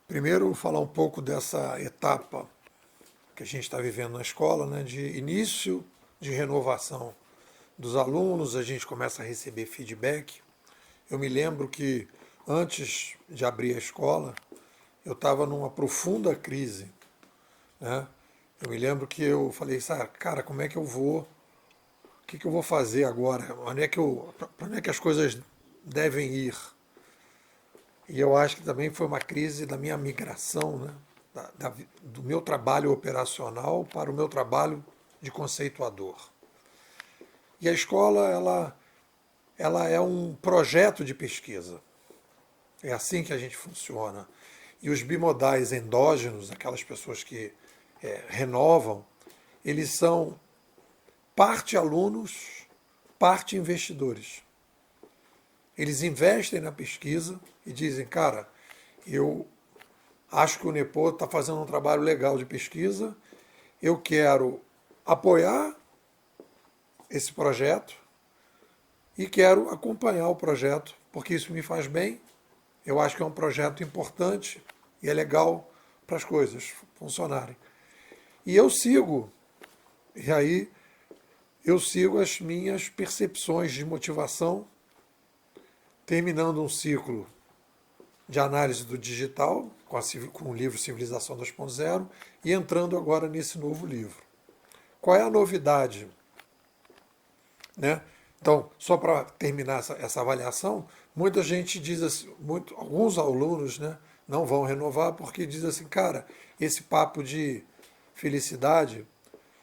Primeiro, falar um pouco dessa etapa que a gente está vivendo na escola, né, de início de renovação dos alunos, a gente começa a receber feedback. Eu me lembro que antes de abrir a escola, eu estava numa profunda crise, né? Eu me lembro que eu falei, sabe, cara, como é que eu vou, o que eu vou fazer agora? Para onde é que as coisas devem ir? E eu acho que também foi uma crise da minha migração, né? Do meu trabalho operacional para o meu trabalho de conceituador. E a escola, ela é um projeto de pesquisa. É assim que a gente funciona. E os bimodais endógenos, aquelas pessoas que renovam, eles são parte alunos, parte investidores. Eles investem na pesquisa e dizem, cara, eu acho que o NEPO está fazendo um trabalho legal de pesquisa, eu quero apoiar esse projeto e quero acompanhar o projeto, porque isso me faz bem. Eu acho que é um projeto importante e é legal para as coisas funcionarem. E eu sigo, e aí eu sigo as minhas percepções de motivação, terminando um ciclo de análise do digital, com o livro Civilização 2.0, e entrando agora nesse novo livro. Qual é a novidade? Né? Então, só para terminar essa avaliação, muita gente diz assim, alguns alunos, né, não vão renovar porque diz assim, cara, esse papo de felicidade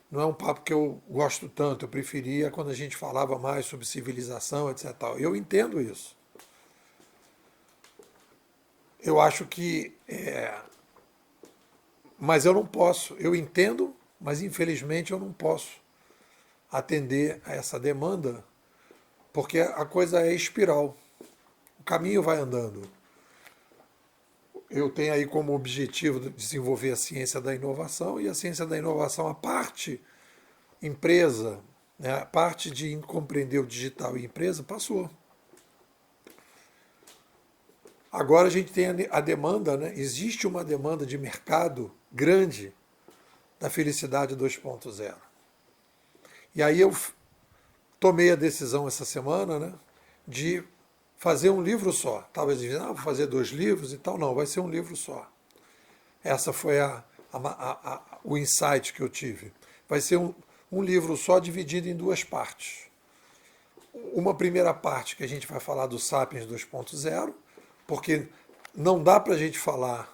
não é um papo que eu gosto tanto, eu preferia quando a gente falava mais sobre civilização, etc. Eu entendo isso. Eu acho que. Mas eu não posso. Eu entendo, mas infelizmente eu não posso atender a essa demanda, porque a coisa é espiral. O caminho vai andando. Eu tenho aí como objetivo desenvolver a ciência da inovação, e a ciência da inovação, a parte empresa, né, a parte de compreender o digital e empresa, passou. Agora a gente tem a demanda, né? Existe uma demanda de mercado grande da felicidade 2.0. E aí eu tomei a decisão essa semana, né, de fazer um livro só. Talvez dizendo, vou fazer 2 livros e tal. Não, vai ser um livro só. Essa foi o insight que eu tive. Vai ser um livro só dividido em 2 partes. Uma primeira parte que a gente vai falar do Sapiens 2.0, porque não dá para a gente falar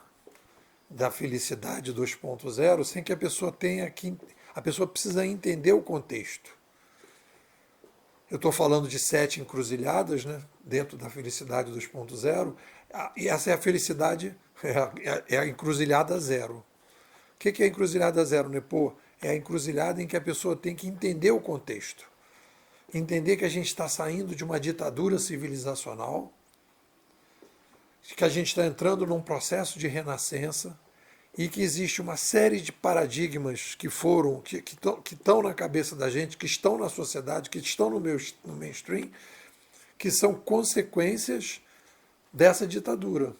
da felicidade 2.0 sem que a pessoa tenha que. A pessoa precisa entender o contexto. Eu estou falando de 7 encruzilhadas, né, dentro da felicidade 2.0, e essa é a felicidade, é a encruzilhada zero. O que é a encruzilhada zero, Nepô? É a encruzilhada em que a pessoa tem que entender o contexto. Entender que a gente está saindo de uma ditadura civilizacional, que a gente está entrando num processo de renascença e que existe uma série de paradigmas que foram, que estão na cabeça da gente, que estão na sociedade, que estão no mainstream, que são consequências dessa ditadura.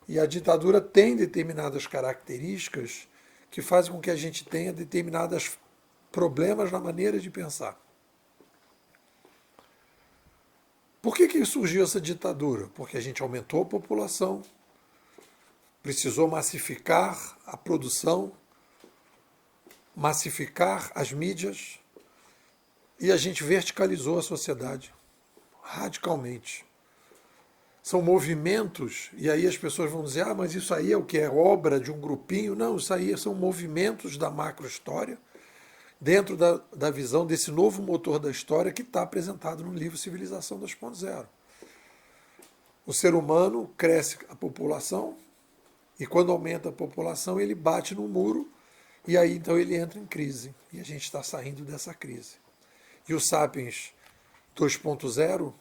E a ditadura tem determinadas características que fazem com que a gente tenha determinados problemas na maneira de pensar. Por que surgiu essa ditadura? Porque a gente aumentou a população, precisou massificar a produção, massificar as mídias, e a gente verticalizou a sociedade radicalmente. São movimentos, e aí as pessoas vão dizer, mas isso aí é o que? É obra de um grupinho? Não, isso aí são movimentos da macro-história, dentro da visão desse novo motor da história que está apresentado no livro Civilização 2.0. O ser humano cresce a população, e quando aumenta a população, ele bate no muro, e aí então ele entra em crise. E a gente está saindo dessa crise. E o Sapiens 2.0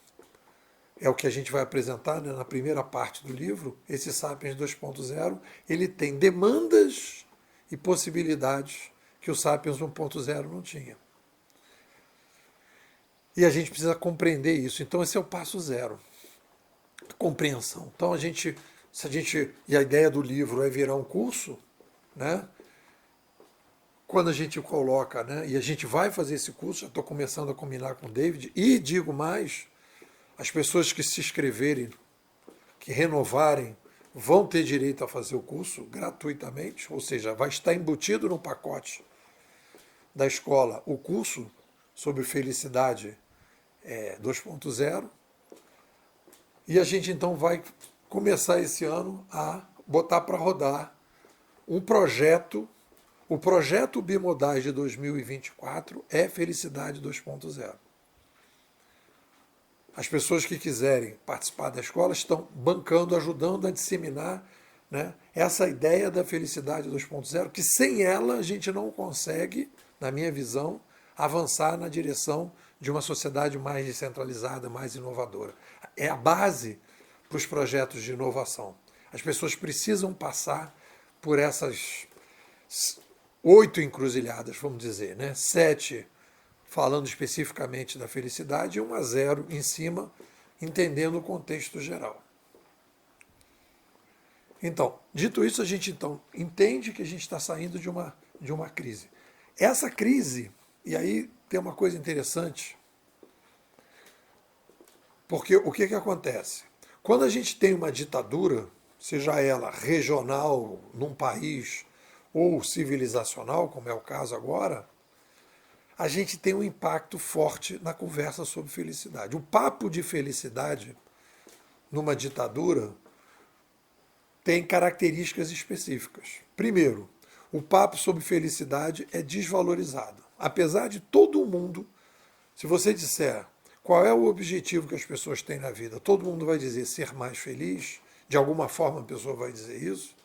é o que a gente vai apresentar, né, na primeira parte do livro. Esse Sapiens 2.0 ele tem demandas e possibilidades que o Sapiens 1.0 não tinha. E a gente precisa compreender isso. Então esse é o passo zero. Compreensão. Então a gente Se a gente, e a ideia do livro é virar um curso, né? Quando a gente coloca, né, e a gente vai fazer esse curso, já estou começando a combinar com o David, e digo mais, as pessoas que se inscreverem, que renovarem, vão ter direito a fazer o curso gratuitamente, ou seja, vai estar embutido no pacote da escola o curso sobre felicidade 2.0, e a gente então vai começar esse ano a botar para rodar um projeto. O projeto Bimodais de 2024 é Felicidade 2.0. As pessoas que quiserem participar da escola estão bancando, ajudando a disseminar, né, essa ideia da Felicidade 2.0, que sem ela a gente não consegue, na minha visão, avançar na direção de uma sociedade mais descentralizada, mais inovadora. É a base para os projetos de inovação. As pessoas precisam passar por essas 8 encruzilhadas, vamos dizer, né? 7 falando especificamente da felicidade e 1 a 0 em cima, entendendo o contexto geral. Então, dito isso, a gente então entende que a gente está saindo de uma crise. Essa crise, e aí tem uma coisa interessante, porque o que acontece? Quando a gente tem uma ditadura, seja ela regional, num país, ou civilizacional, como é o caso agora, a gente tem um impacto forte na conversa sobre felicidade. O papo de felicidade numa ditadura tem características específicas. Primeiro, o papo sobre felicidade é desvalorizado. Apesar de todo mundo, se você disser qual é o objetivo que as pessoas têm na vida, todo mundo vai dizer ser mais feliz, de alguma forma a pessoa vai dizer isso,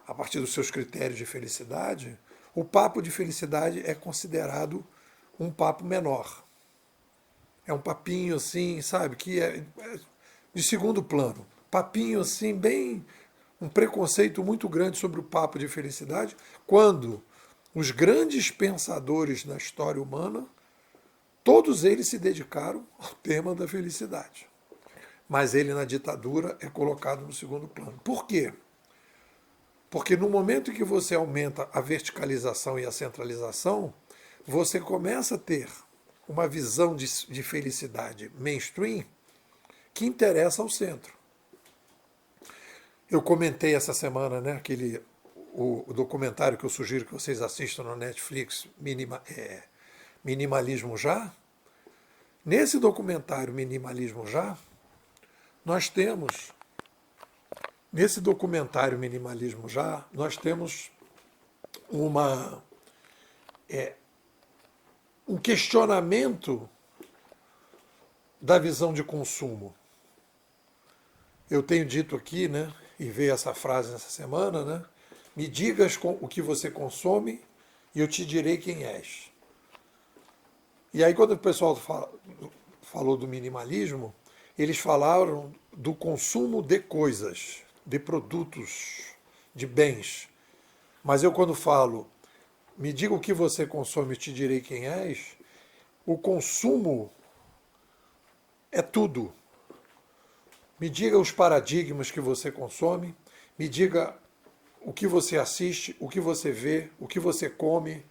a partir dos seus critérios de felicidade, o papo de felicidade é considerado um papo menor. É um papinho assim, sabe, que é de segundo plano. Papinho assim, bem. Um preconceito muito grande sobre o papo de felicidade, quando os grandes pensadores na história humana, todos eles se dedicaram ao tema da felicidade. Mas ele, na ditadura, é colocado no segundo plano. Por quê? Porque no momento em que você aumenta a verticalização e a centralização, você começa a ter uma visão de felicidade mainstream que interessa ao centro. Eu comentei essa semana, né, o documentário que eu sugiro que vocês assistam na Netflix, Minimalismo Já. Nesse documentário Minimalismo Já, nós temos um questionamento da visão de consumo. Eu tenho dito aqui, né, e veio essa frase nessa semana, né, me digas o que você consome e eu te direi quem és. E aí quando o pessoal falou do minimalismo, eles falaram do consumo de coisas, de produtos, de bens. Mas eu quando falo, me diga o que você consome e te direi quem és, o consumo é tudo. Me diga os paradigmas que você consome, me diga o que você assiste, o que você vê, o que você come,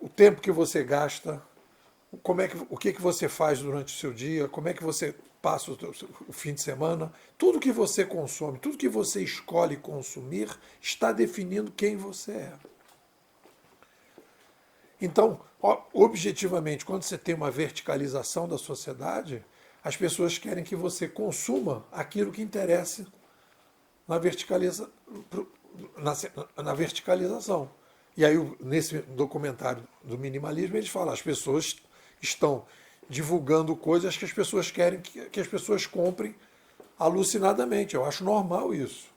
o tempo que você gasta, o que você faz durante o seu dia, como é que você passa o fim de semana. Tudo que você consome, tudo que você escolhe consumir está definindo quem você é. Então, objetivamente, quando você tem uma verticalização da sociedade, as pessoas querem que você consuma aquilo que interessa na verticalização. E aí, nesse documentário do minimalismo, eles falam, as pessoas estão divulgando coisas que as pessoas querem que as pessoas comprem alucinadamente. Eu acho normal isso.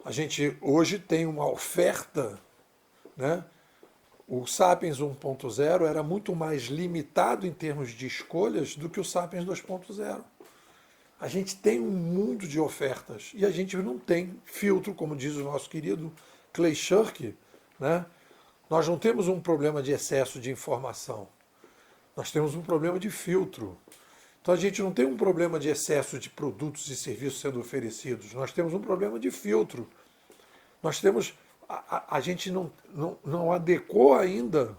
A gente hoje tem uma oferta, né? O Sapiens 1.0 era muito mais limitado em termos de escolhas do que o Sapiens 2.0. A gente tem um mundo de ofertas e a gente não tem filtro, como diz o nosso querido Clay Shirky, né? Nós não temos um problema de excesso de informação. Nós temos um problema de filtro. Então a gente não tem um problema de excesso de produtos e serviços sendo oferecidos, nós temos um problema de filtro. Nós temos. A gente não adequou ainda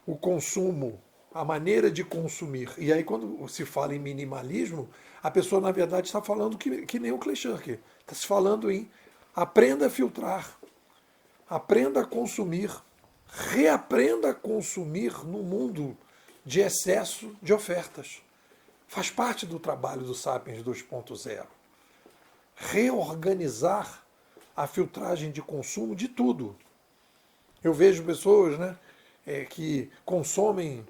o consumo, a maneira de consumir. E aí, quando se fala em minimalismo, a pessoa, na verdade, está falando que nem o Clay Shirky. Está se falando em aprenda a filtrar, aprenda a consumir, reaprenda a consumir no mundo de excesso de ofertas. Faz parte do trabalho do Sapiens 2.0. Reorganizar a filtragem de consumo de tudo. Eu vejo pessoas, né, que consomem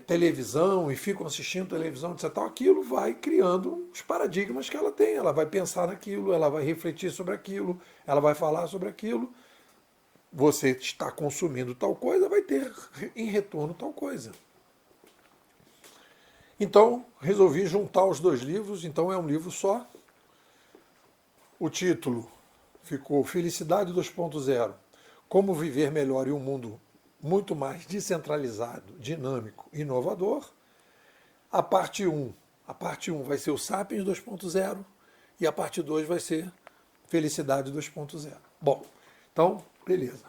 televisão e ficam assistindo televisão, etc. Aquilo vai criando os paradigmas que ela tem. Ela vai pensar naquilo, ela vai refletir sobre aquilo, ela vai falar sobre aquilo. Você está consumindo tal coisa, vai ter em retorno tal coisa. Então, resolvi juntar os dois livros, então é um livro só. O título ficou Felicidade 2.0, Como Viver Melhor em um Mundo muito mais descentralizado, dinâmico, inovador. A parte 1 vai ser o Sapiens 2.0 e a parte 2 vai ser Felicidade 2.0. Bom, então, beleza.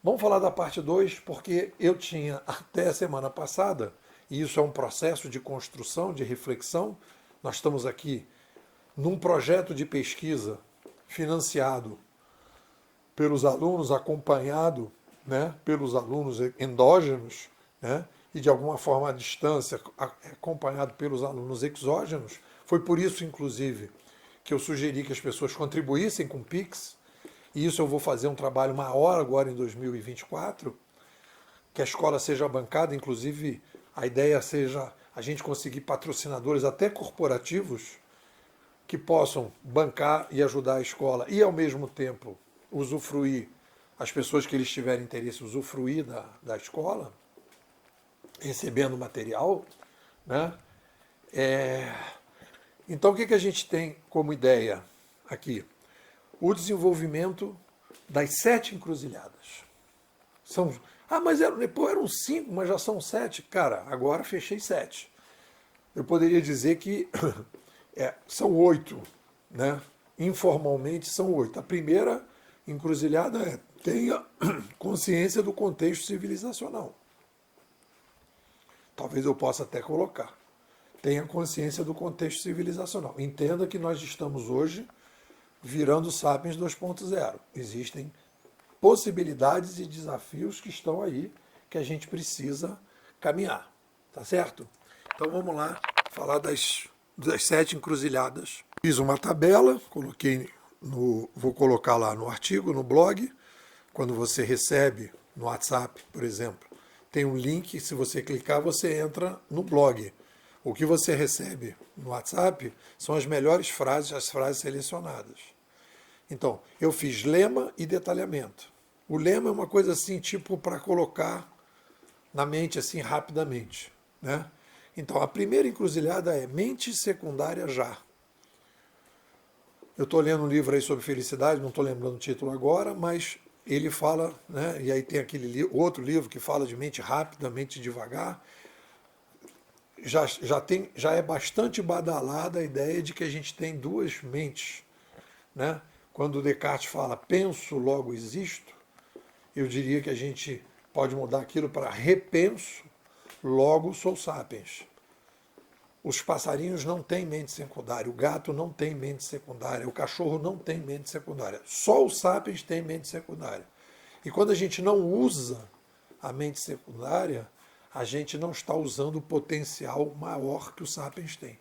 Vamos falar da parte 2, porque eu tinha até a semana passada, e isso é um processo de construção, de reflexão. Nós estamos aqui num projeto de pesquisa financiado pelos alunos, acompanhado, né, pelos alunos endógenos, né, e de alguma forma à distância, acompanhado pelos alunos exógenos. Foi por isso, inclusive, que eu sugeri que as pessoas contribuíssem com o Pix, e isso eu vou fazer um trabalho maior agora em 2024, que a escola seja bancada, inclusive a ideia seja a gente conseguir patrocinadores até corporativos que possam bancar e ajudar a escola e, ao mesmo tempo, usufruir, as pessoas que eles tiverem interesse, usufruir da escola, recebendo material. Né? Então, o que a gente tem como ideia aqui? O desenvolvimento das 7 encruzilhadas. Mas eram 5, mas já são 7. Cara, agora fechei 7. Eu poderia dizer que são 8, né? Informalmente são 8. A primeira encruzilhada é tenha consciência do contexto civilizacional. Talvez eu possa até colocar. Tenha consciência do contexto civilizacional. Entenda que nós estamos hoje virando Sapiens 2.0. Existem possibilidades e desafios que estão aí que a gente precisa caminhar. Tá certo? Então vamos lá falar das 7 encruzilhadas. Fiz uma tabela, vou colocar lá no artigo, no blog. Quando você recebe no WhatsApp, por exemplo, tem um link, se você clicar, você entra no blog. O que você recebe no WhatsApp são as melhores frases, as frases selecionadas. Então, eu fiz lema e detalhamento. O lema é uma coisa assim, tipo, para colocar na mente assim rapidamente. Né? Então, a primeira encruzilhada é mente secundária já. Eu estou lendo um livro aí sobre felicidade, não estou lembrando o título agora, mas ele fala, né, e aí tem aquele outro livro que fala de mente rápida, mente devagar. Já é bastante badalada a ideia de que a gente tem duas mentes. Né? Quando Descartes fala penso, logo existo, eu diria que a gente pode mudar aquilo para repenso, logo sou sapiens. Os passarinhos não têm mente secundária, o gato não tem mente secundária, o cachorro não tem mente secundária. Só o sapiens tem mente secundária. E quando a gente não usa a mente secundária, a gente não está usando o potencial maior que o sapiens tem,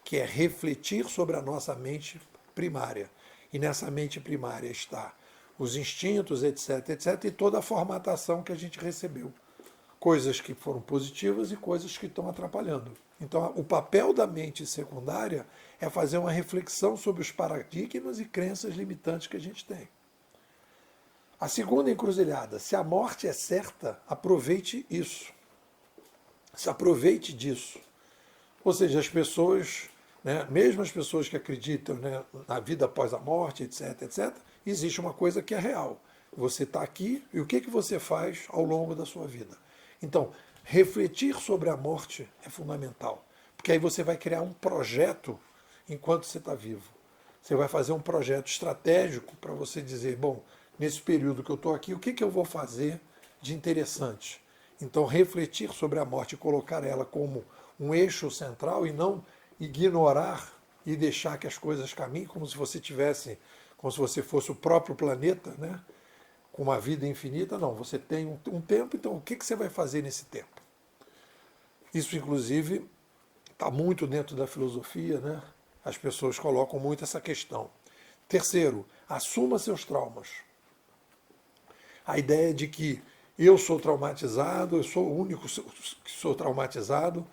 que é refletir sobre a nossa mente primária. E nessa mente primária está os instintos, etc., etc., e toda a formatação que a gente recebeu. Coisas que foram positivas e coisas que estão atrapalhando. Então, o papel da mente secundária é fazer uma reflexão sobre os paradigmas e crenças limitantes que a gente tem. A segunda encruzilhada, se a morte é certa, aproveite isso. Se aproveite disso. Ou seja, as pessoas, né, mesmo as pessoas que acreditam, né, na vida após a morte, etc., etc., existe uma coisa que é real. Você está aqui e o que você faz ao longo da sua vida? Então, refletir sobre a morte é fundamental, Porque aí você vai criar um projeto enquanto você está vivo. Você vai fazer um projeto estratégico para você dizer, bom, nesse período que eu estou aqui, o que eu vou fazer de interessante? Então, refletir sobre a morte e colocar ela como um eixo central e não ignorar e deixar que as coisas caminhem como se você tivesse, como se você fosse o próprio planeta, né? Com uma vida infinita. Não, você tem um tempo, então o que você vai fazer nesse tempo? Isso, inclusive, está muito dentro da filosofia, né? As pessoas colocam muito essa questão. Terceiro, assuma seus traumas. A ideia de que eu sou traumatizado, eu sou o único que sou traumatizado,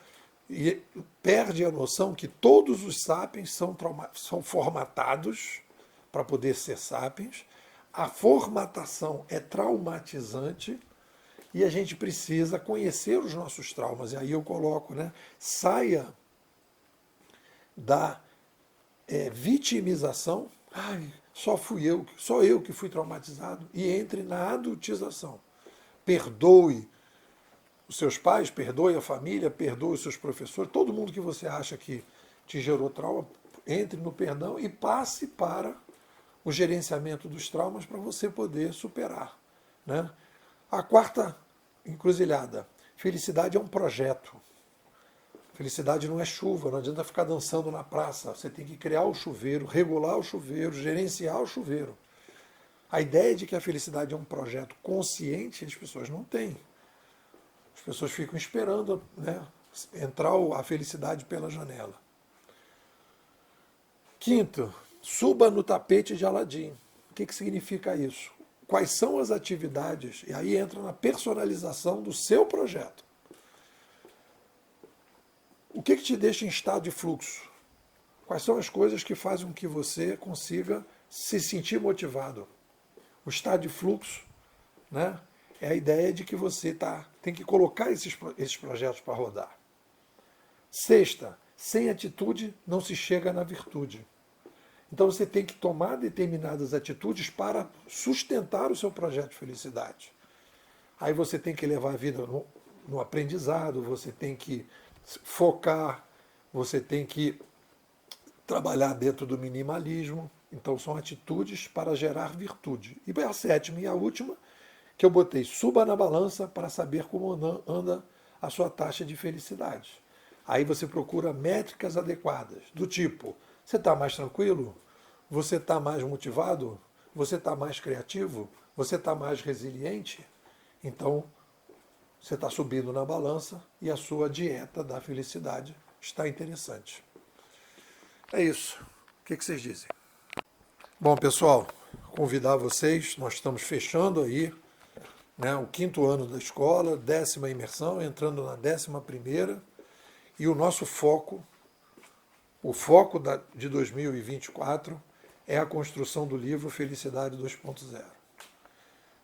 e perde a noção que todos os sapiens são formatados para poder ser sapiens. A formatação é traumatizante e a gente precisa conhecer os nossos traumas. E aí eu coloco, né? Saia da vitimização. Ai, só eu que fui traumatizado, e entre na adultização. Perdoe os seus pais, perdoe a família, perdoe os seus professores, todo mundo que você acha que te gerou trauma, entre no perdão e passe para o gerenciamento dos traumas para você poder superar. Né? A quarta encruzilhada, felicidade é um projeto. Felicidade não é chuva, não adianta ficar dançando na praça. Você tem que criar o chuveiro, regular o chuveiro, gerenciar o chuveiro. A ideia de que a felicidade é um projeto consciente, as pessoas não têm. As pessoas ficam esperando, né, entrar a felicidade pela janela. Quinto, suba no tapete de Aladim. O que significa isso? Quais são as atividades? E aí entra na personalização do seu projeto. O que te deixa em estado de fluxo? Quais são as coisas que fazem com que você consiga se sentir motivado? O estado de fluxo, né, é a ideia de que você tem que colocar esses projetos para rodar. Sexta, sem atitude não se chega na virtude. Então você tem que tomar determinadas atitudes para sustentar o seu projeto de felicidade. Aí você tem que levar a vida no aprendizado, você tem que focar, você tem que trabalhar dentro do minimalismo. Então são atitudes para gerar virtude. E a sétima e a última, que eu botei, suba na balança para saber como anda a sua taxa de felicidade. Aí você procura métricas adequadas, do tipo, você está mais tranquilo? Você está mais motivado? Você está mais criativo? Você está mais resiliente? Então, você está subindo na balança e a sua dieta da felicidade está interessante. É isso. O que vocês dizem? Bom, pessoal, convidar vocês, nós estamos fechando aí, né, o 5º ano da escola, 10ª imersão, entrando na 11ª, e o nosso foco, de 2024, é a construção do livro Felicidade 2.0.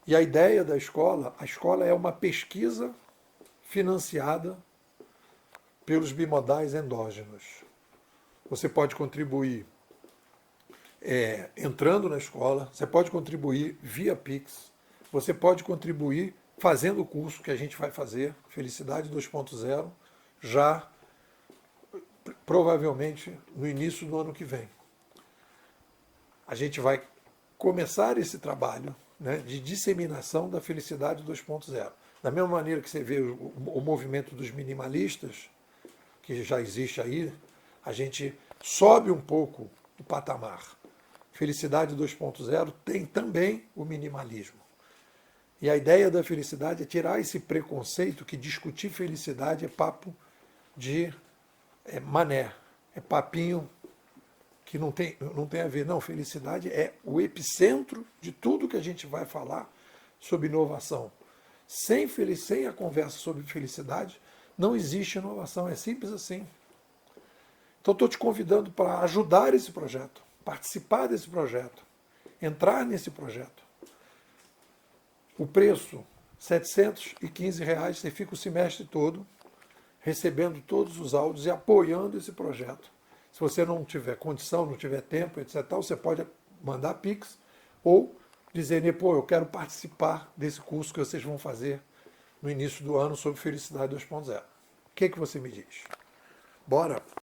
E a ideia da escola, a escola é uma pesquisa financiada pelos bimodais endógenos. Você pode contribuir entrando na escola, você pode contribuir via Pix, você pode contribuir fazendo o curso que a gente vai fazer, Felicidade 2.0, já provavelmente no início do ano que vem. A gente vai começar esse trabalho, né, de disseminação da Felicidade 2.0. Da mesma maneira que você vê o movimento dos minimalistas, que já existe aí, a gente sobe um pouco o patamar. Felicidade 2.0 tem também o minimalismo. E a ideia da felicidade é tirar esse preconceito que discutir felicidade é papo de mané, é papinho que não tem a ver. Não, felicidade é o epicentro de tudo que a gente vai falar sobre inovação. Sem a conversa sobre felicidade, não existe inovação, é simples assim. Então estou te convidando para ajudar esse projeto, participar desse projeto, entrar nesse projeto. O preço, R$ 715, você fica o semestre todo recebendo todos os áudios e apoiando esse projeto. Se você não tiver condição, não tiver tempo, etc., você pode mandar Pix ou dizer, pô, eu quero participar desse curso que vocês vão fazer no início do ano sobre Felicidade 2.0. O que você me diz? Bora!